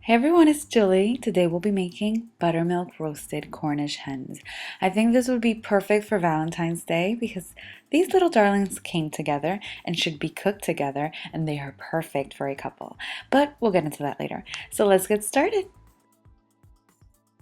Hey everyone, it's Julie. Today we'll be making buttermilk roasted Cornish hens. I think this would be perfect for Valentine's Day because these little darlings came together and should be cooked together, and they are perfect for a couple. But we'll get into that later. So let's get started.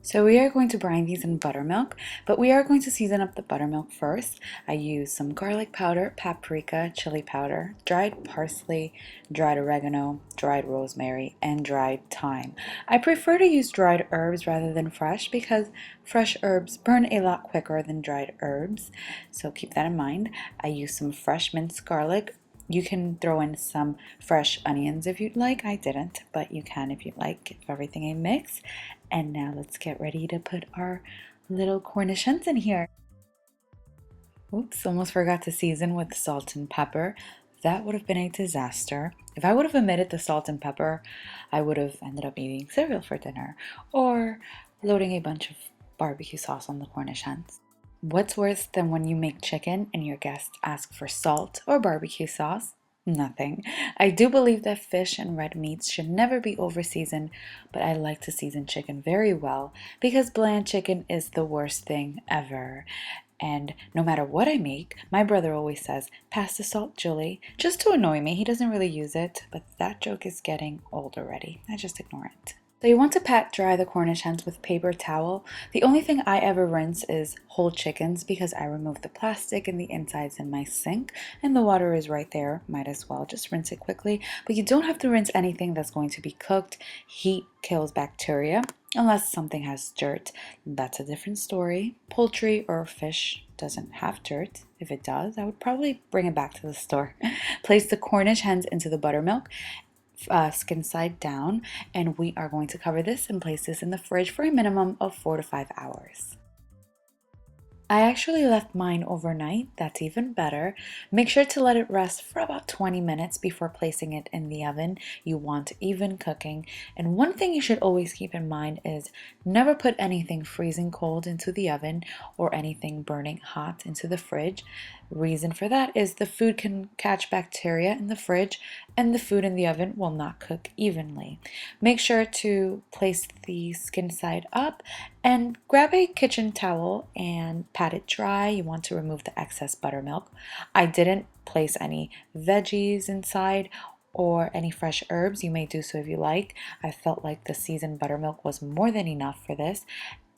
So we are going to brine these in buttermilk, but we are going to season up the buttermilk first. I use some garlic powder, paprika, chili powder, dried parsley, dried oregano, dried rosemary, and dried thyme. I prefer to use dried herbs rather than fresh because fresh herbs burn a lot quicker than dried herbs, so keep that in mind. I use some fresh minced garlic. You can throw in some fresh onions if you'd like. I didn't, but you can if you'd like. Give everything a mix. And now let's get ready to put our little Cornish hens in here. Oops, almost forgot to season with salt and pepper. That would have been a disaster. If I would have omitted the salt and pepper, I would have ended up eating cereal for dinner or loading a bunch of barbecue sauce on the Cornish hens. What's worse than when you make chicken and your guests ask for salt or barbecue sauce? Nothing. I do believe that fish and red meats should never be over seasoned, but I like to season chicken very well because bland chicken is the worst thing ever. And no matter what I make, my brother always says, "Pass the salt, Julie," just to annoy me. He doesn't really use it, but that joke is getting old already. I just ignore it. So you want to pat dry the Cornish hens with paper towel. The only thing I ever rinse is whole chickens because I remove the plastic and the insides in my sink and the water is right there. Might as well just rinse it quickly. But you don't have to rinse anything that's going to be cooked. Heat kills bacteria unless something has dirt. That's a different story. Poultry or fish doesn't have dirt. If it does, I would probably bring it back to the store. Place the Cornish hens into the buttermilk, skin side down, and we are going to cover this and place this in the fridge for a minimum of 4 to 5 hours. I actually left mine overnight. That's even better. Make sure to let it rest for about 20 minutes before placing it in the oven. You want even cooking. And one thing you should always keep in mind is never put anything freezing cold into the oven or anything burning hot into the fridge. Reason for that is the food can catch bacteria in the fridge and the food in the oven will not cook evenly. Make sure to place the skin side up and grab a kitchen towel and pat it dry. You want to remove the excess buttermilk. I didn't place any veggies inside or any fresh herbs. You may do so if you like. I felt like the seasoned buttermilk was more than enough for this,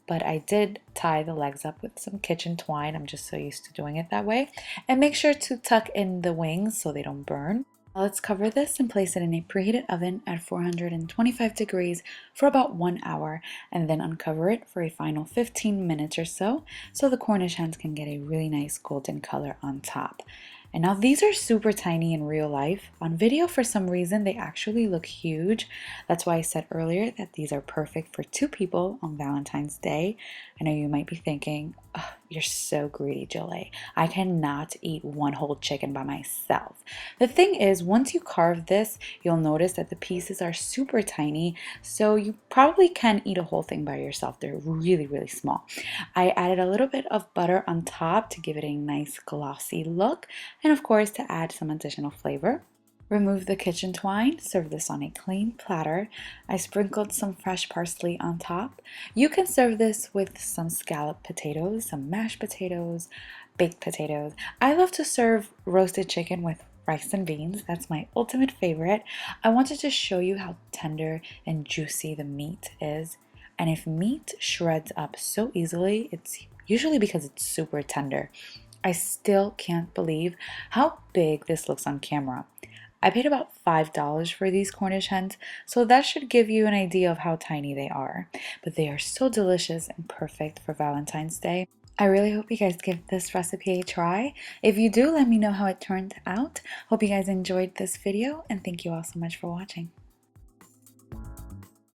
but I did tie the legs up with some kitchen twine. I'm just so used to doing it that way. And make sure to tuck in the wings so they don't burn. Let's cover this and place it in a preheated oven at 425 degrees for about 1 hour, and then uncover it for a final 15 minutes or so the Cornish hens can get a really nice golden color on top. And now these are super tiny in real life. On video, for some reason, they actually look huge. That's why I said earlier that these are perfect for 2 people on Valentine's Day. I know you might be thinking, oh, you're so greedy, Julie. I cannot eat one whole chicken by myself. The thing is, once you carve this, you'll notice that the pieces are super tiny, so you probably can eat a whole thing by yourself. They're really, really small. I added a little bit of butter on top to give it a nice glossy look, and of course to add some additional flavor. Remove the kitchen twine, serve this on a clean platter. I sprinkled some fresh parsley on top. You can serve this with some scalloped potatoes, some mashed potatoes, baked potatoes. I love to serve roasted chicken with rice and beans. That's my ultimate favorite. I wanted to show you how tender and juicy the meat is. And if meat shreds up so easily, it's usually because it's super tender. I still can't believe how big this looks on camera. I paid about $5 for these Cornish hens, so that should give you an idea of how tiny they are. But they are so delicious and perfect for Valentine's Day. I really hope you guys give this recipe a try. If you do, let me know how it turned out. Hope you guys enjoyed this video, and thank you all so much for watching.